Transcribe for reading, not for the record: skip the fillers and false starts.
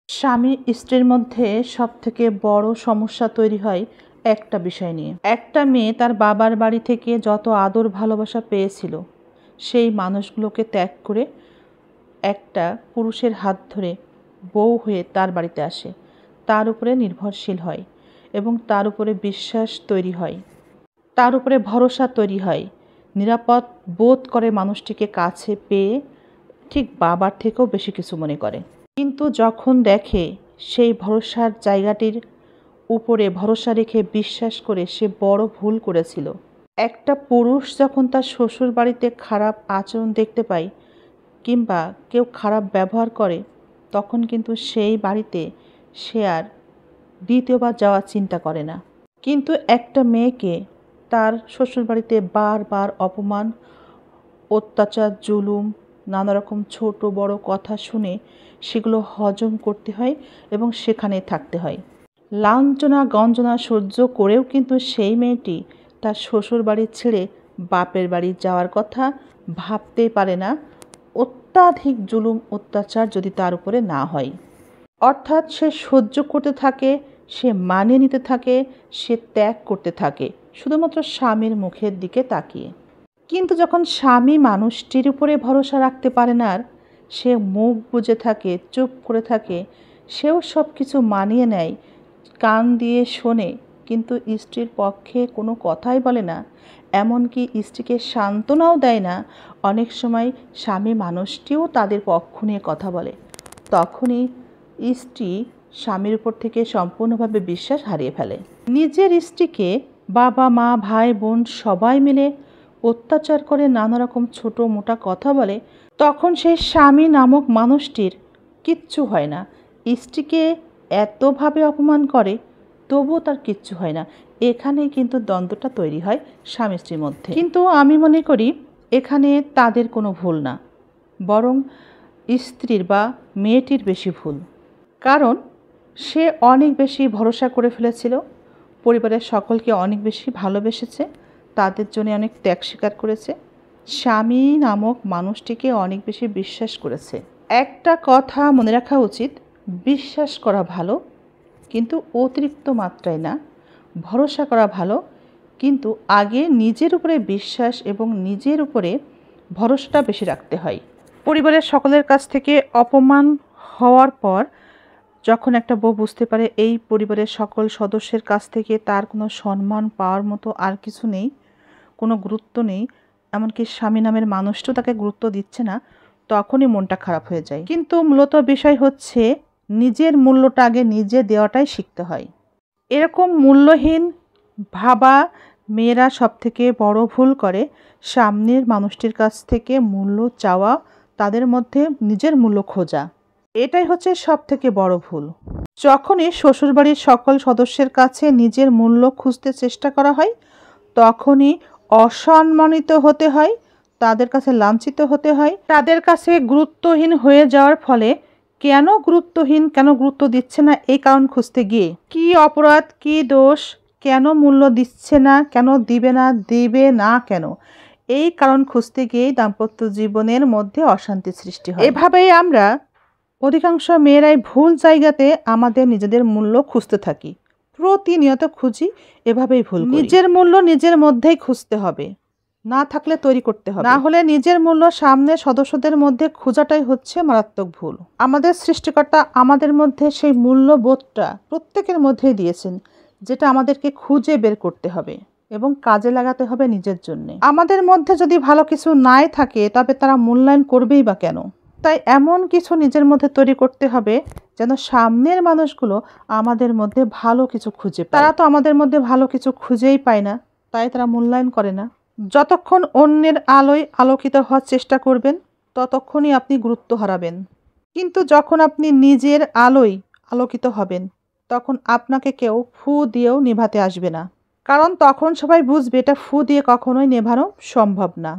স্বামী স্ত্রীর মধ্যে সবথেকে বড় সমস্যা তৈরি হয় একটা বিষয় নিয়ে। একটা মেয়ে তার বাবার বাড়ি থেকে যত আদর ভালোবাসা পেয়েছিল সেই মানুষগুলোকে ত্যাগ করে একটা পুরুষের হাত ধরে বউ হয়ে তার বাড়িতে আসে, তার উপরে নির্ভরশীল হয় এবং তার উপরে বিশ্বাস তৈরি হয়, তার উপরে ভরসা তৈরি হয়, নিরাপদ বোধ করে মানুষটিকে কাছে পেয়ে ঠিক বাবার থেকেও বেশি কিছু মনে করে। কিন্তু যখন দেখে সেই ভরসার জায়গাটির উপরে ভরসা রেখে বিশ্বাস করে সে বড় ভুল করেছিল, একটা পুরুষ যখন তার শ্বশুর বাড়িতে খারাপ আচরণ দেখতে পায় কিংবা কেউ খারাপ ব্যবহার করে, তখন কিন্তু সেই বাড়িতে সে আর দ্বিতীয়বার যাওয়ার চিন্তা করে না। কিন্তু একটা মেয়েকে তার শ্বশুর বাড়িতে বারবার অপমান, অত্যাচার, জুলুম, নানা রকম ছোট বড় কথা শুনে সেগুলো হজম করতে হয় এবং সেখানে থাকতে হয়। লাঞ্ছনা গঞ্জনা সহ্য করেও কিন্তু সেই মেয়েটি তার শ্বশুর বাড়ি ছেড়ে বাপের বাড়ি যাওয়ার কথা ভাবতেই পারে না, অত্যাধিক জুলুম অত্যাচার যদি তার উপরে না হয়। অর্থাৎ সে সহ্য করতে থাকে, সে মানিয়ে নিতে থাকে, সে ত্যাগ করতে থাকে শুধুমাত্র স্বামীর মুখের দিকে তাকিয়ে। কিন্তু যখন স্বামী মানুষটির উপরে ভরসা রাখতে পারে না, আর সে মুখ বুজে থাকে, চুপ করে থাকে, সেও সব কিছু মানিয়ে নেয়, কান দিয়ে শোনে, কিন্তু স্ত্রীর পক্ষে কোনো কথাই বলে না, এমনকি স্ত্রীকে সান্ত্বনাও দেয় না। অনেক সময় স্বামী মানুষটিও তাদের পক্ষ নিয়ে কথা বলে, তখনই স্ত্রী স্বামীর উপর থেকে সম্পূর্ণভাবে বিশ্বাস হারিয়ে ফেলে। নিজের স্ত্রীকে বাবা মা ভাই বোন সবাই মিলে অত্যাচার করে, নানা রকম ছোটো মোটা কথা বলে, তখন সেই স্বামী নামক মানুষটির কিচ্ছু হয় না। স্ত্রীকে এতভাবে অপমান করে তবুও তার কিচ্ছু হয় না। এখানেই কিন্তু দ্বন্দ্বটা তৈরি হয় স্বামী স্ত্রীর মধ্যে। কিন্তু আমি মনে করি এখানে তাদের কোনো ভুল না, বরং স্ত্রীর বা মেয়েটির বেশি ভুল। কারণ সে অনেক বেশি ভরসা করে ফেলেছিল, পরিবারের সকলকে অনেক বেশি ভালোবেসেছে, তাদের জন্য অনেক ত্যাগ স্বীকার করেছে, স্বামী নামক মানুষটিকে অনেক বেশি বিশ্বাস করেছে। একটা কথা মনে রাখা উচিত, বিশ্বাস করা ভালো কিন্তু অতিরিক্ত মাত্রায় না, ভরসা করা ভালো কিন্তু আগে নিজের উপরে বিশ্বাস এবং নিজের উপরে ভরসাটা বেশি রাখতে হয়। পরিবারের সকলের কাছ থেকে অপমান হওয়ার পর যখন একটা বউ বুঝতে পারে এই পরিবারের সকল সদস্যের কাছ থেকে তার কোনো সম্মান পাওয়ার মতো আর কিছু নেই, কোনো গুরুত্ব নেই, এমনকি স্বামী নামের মানুষটাও তাকে গুরুত্ব দিচ্ছে না, তখনই মনটা খারাপ হয়ে যায়। কিন্তু মূলত বিষয় হচ্ছে নিজের মূল্যটা আগে নিজে দেওয়াটাই শিখতে হয়। এরকম মূল্যহীন ভাবা মেয়েরা সবথেকে বড় ভুল করে, সামনের মানুষটির কাছ থেকে মূল্য চাওয়া, তাদের মধ্যে নিজের মূল্য খোঁজা, এটাই হচ্ছে সবথেকে বড় ভুল। যখনই শ্বশুরবাড়ির সকল সদস্যের কাছে নিজের মূল্য খুঁজতে চেষ্টা করা হয়, তখনই অসম্মানিত হতে হয়, তাদের কাছে লাঞ্ছিত হতে হয়, তাদের কাছে গুরুত্বহীন হয়ে যাওয়ার ফলে কেন গুরুত্বহীন, কেন গুরুত্ব দিচ্ছে না এই কারণ খুঁজতে গিয়ে কি অপরাধ, কি দোষ, কেন মূল্য দিচ্ছে না, কেন দিবে না কেন, এই কারণ খুঁজতে গিয়েই দাম্পত্য জীবনের মধ্যে অশান্তি সৃষ্টি হয়। এভাবেই আমরা অধিকাংশ মেয়েরাই ভুল জায়গাতে আমাদের নিজেদের মূল্য খুঁজতে থাকি, প্রতিনিয়ত খুঁজি, এভাবেই ভুল করি। নিজের মূল্য নিজের মধ্যেই খুঁজতে হবে, না থাকলে তৈরি করতে হবে, না হলে নিজের মূল্য সামনে সদস্যদের মধ্যে খোঁজাটাই হচ্ছে মারাত্মক ভুল। আমাদের সৃষ্টিকর্তা আমাদের মধ্যে সেই মূল্যবোধটা প্রত্যেকের মধ্যেই দিয়েছেন, যেটা আমাদেরকে খুঁজে বের করতে হবে এবং কাজে লাগাতে হবে নিজের জন্য। আমাদের মধ্যে যদি ভালো কিছু নাই থাকে তবে তারা মূল্যায়ন করবেই বা কেন? তাই এমন কিছু নিজের মধ্যে তৈরি করতে হবে যেন সামনের মানুষগুলো আমাদের মধ্যে ভালো কিছু খুঁজে পায়। তারা তো আমাদের মধ্যে ভালো কিছু খুঁজেই পায় না, তাই তারা মূল্যায়ন করে না। যতক্ষণ অন্যের আলোয় আলোকিত হওয়ার চেষ্টা করবেন ততক্ষণই আপনি গুরুত্ব হারাবেন। কিন্তু যখন আপনি নিজের আলোয় আলোকিত হবেন তখন আপনাকে কেউ ফু দিয়েও নেভাতে আসবে না, কারণ তখন সবাই বুঝবে এটা ফু দিয়ে কখনোই নেভানো সম্ভব না।